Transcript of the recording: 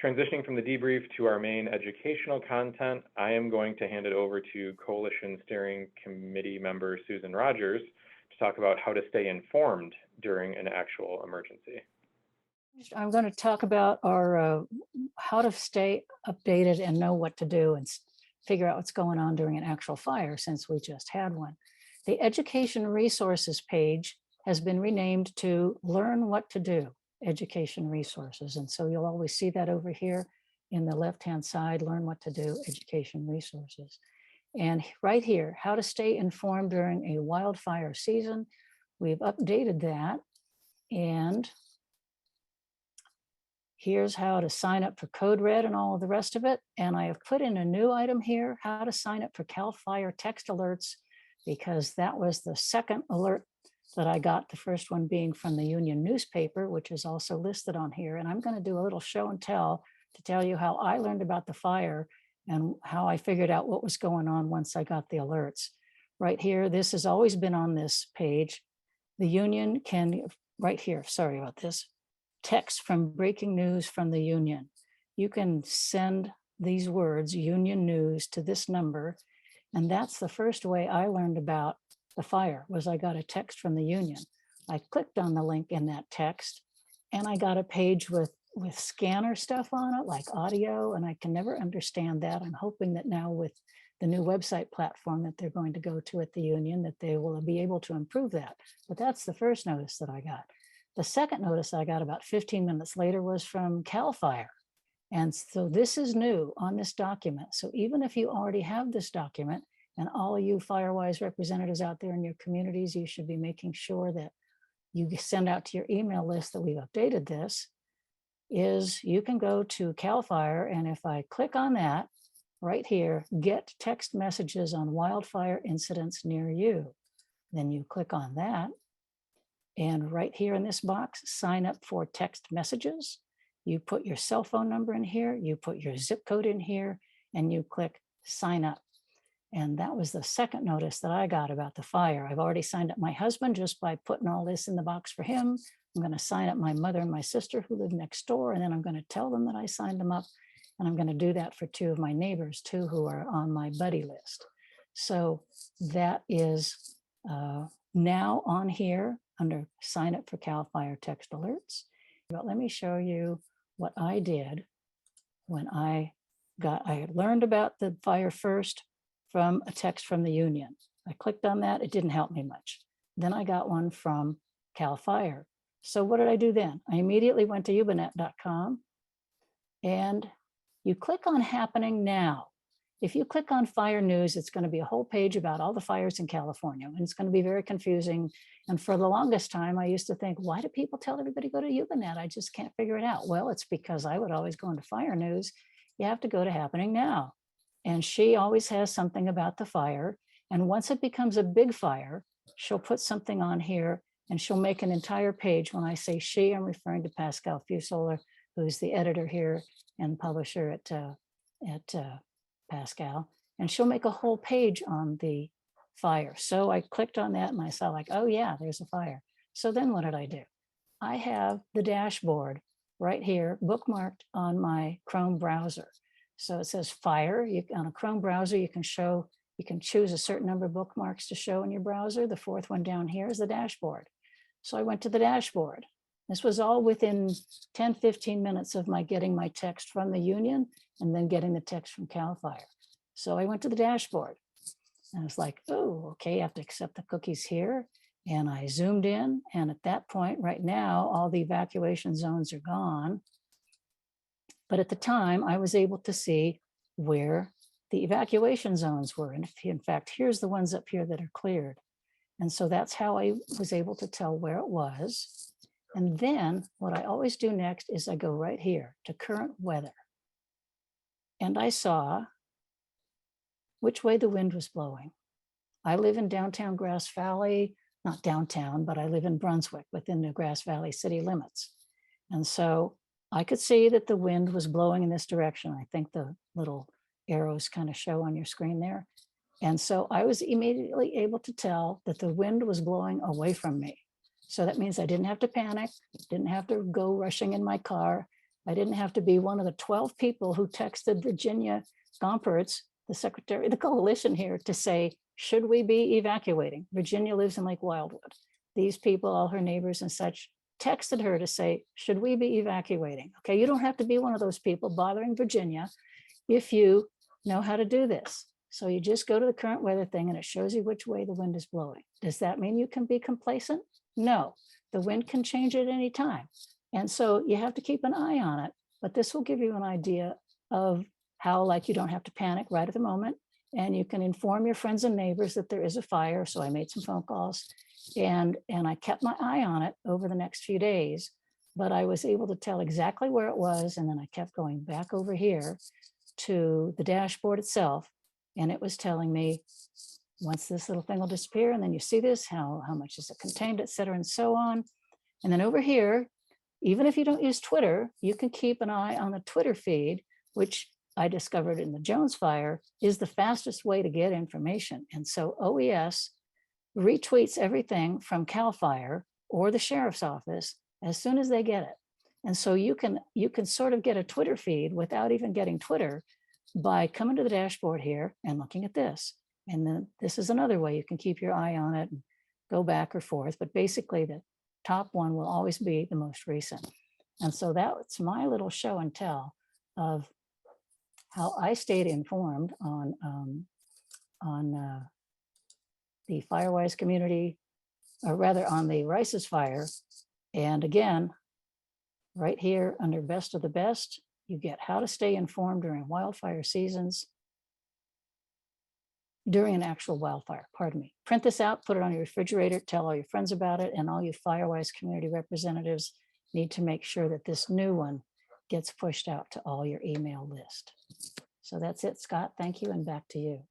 Transitioning from the debrief to our main educational content, I am going to hand it over to Coalition Steering Committee member Susan Rogers to talk about how to stay informed during an actual emergency. I'm going to talk about our how to stay updated and know what to do and figure out what's going on during an actual fire, since we just had one. The education resources page has been renamed to Learn What to Do, Education Resources. And so you'll always see that over here in the left-hand side, Learn What to Do, Education Resources. And right here, how to stay informed during a wildfire season. We've updated that. And here's how to sign up for Code Red and all of the rest of it. And I have put in a new item here, how to sign up for CAL FIRE text alerts, because that was the second alert that I got, the first one being from the Union newspaper, which is also listed on here. And I'm going to do a little show and tell to tell you how I learned about the fire and how I figured out what was going on once I got the alerts. Right here, this has always been on this page. The Union can, right here, sorry about this, text from breaking news from the Union. You can send these words, Union News, to this number. And that's the first way I learned about the fire, was I got a text from the Union. I clicked on the link in that text and I got a page with scanner stuff on it, like audio, and I can never understand that. I'm hoping that now with the new website platform that they're going to go to at the Union, that they will be able to improve that. But that's the first notice that I got. The second notice I got about 15 minutes later was from CAL FIRE. And so this is new on this document. So even if you already have this document, and all of you FireWise representatives out there in your communities, you should be making sure that you send out to your email list that we've updated this, is you can go to CAL FIRE, and if I click on that right here, get text messages on wildfire incidents near you, then you click on that. And right here in this box, sign up for text messages. You put your cell phone number in here, you put your zip code in here, and you click sign up. And that was the second notice that I got about the fire. I've already signed up my husband just by putting all this in the box for him. I'm going to sign up my mother and my sister who live next door, and then I'm going to tell them that I signed them up. And I'm going to do that for two of my neighbors too, who are on my buddy list. So that is now on here under sign up for CAL FIRE text alerts. But let me show you what I did when I learned about the fire first from a text from the Union. I clicked on that, it didn't help me much. Then I got one from CAL FIRE. So what did I do then? I immediately went to yubanet.com and you click on happening now. If you click on fire news, it's going to be a whole page about all the fires in California, and it's going to be very confusing. And for the longest time, I used to think, why do people tell everybody to go to Yubanet? I just can't figure it out. Well, it's because I would always go into fire news. You have to go to happening now. And she always has something about the fire. And once it becomes a big fire, she'll put something on here and she'll make an entire page. When I say she, I'm referring to Pascal Fusola, who's the editor here and publisher at Pascal. And she'll make a whole page on the fire. So I clicked on that and I saw like, oh yeah, there's a fire. So then what did I do? I have the dashboard right here bookmarked on my Chrome browser. So it says fire. On a Chrome browser, you can choose a certain number of bookmarks to show in your browser. The fourth one down here is the dashboard. So I went to the dashboard. This was all within 10, 15 minutes of my getting my text from the Union and then getting the text from CAL FIRE. So I went to the dashboard and I was like, oh, okay, I have to accept the cookies here. And I zoomed in. And at that point, right now, all the evacuation zones are gone. But at the time, I was able to see where the evacuation zones were. And in fact, here's the ones up here that are cleared. And so that's how I was able to tell where it was. And then what I always do next is I go right here to current weather. And I saw which way the wind was blowing. I live in downtown Grass Valley, not downtown, but I live in Brunswick within the Grass Valley city limits. And so I could see that the wind was blowing in this direction. I think the little arrows kind of show on your screen there. And so I was immediately able to tell that the wind was blowing away from me. So that means I didn't have to panic, didn't have to go rushing in my car. I didn't have to be one of the 12 people who texted Virginia Gompertz, the secretary of the coalition here, to say, should we be evacuating? Virginia lives in Lake Wildwood. These people, all her neighbors and such, texted her to say, should we be evacuating? Okay, you don't have to be one of those people bothering Virginia if you know how to do this. So you just go to the current weather thing and it shows you which way the wind is blowing. Does that mean you can be complacent? No, the wind can change at any time. And so you have to keep an eye on it, but this will give you an idea of how, like, you don't have to panic right at the moment, and you can inform your friends and neighbors that there is a fire. So I made some phone calls and I kept my eye on it over the next few days, but I was able to tell exactly where it was. And then I kept going back over here to the dashboard itself, and it was telling me once this little thing will disappear, and then you see this, how much is it contained, et cetera, and so on. And then over here, even if you don't use Twitter, you can keep an eye on the Twitter feed, which I discovered in the Jones Fire is the fastest way to get information. And so OES retweets everything from CAL FIRE or the sheriff's office as soon as they get it. And so you can sort of get a Twitter feed without even getting Twitter by coming to the dashboard here and looking at this. And then this is another way you can keep your eye on it and go back or forth. But basically the top one will always be the most recent. And so that's my little show and tell of how I stayed informed on the Firewise community, or rather on the Rice's fire. And again, right here under best of the best, you get how to stay informed during wildfire seasons, during an actual wildfire, pardon me. Print this out, put it on your refrigerator, tell all your friends about it, and all you Firewise community representatives need to make sure that this new one gets pushed out to all your email list. So that's it, Scott. Thank you, and back to you.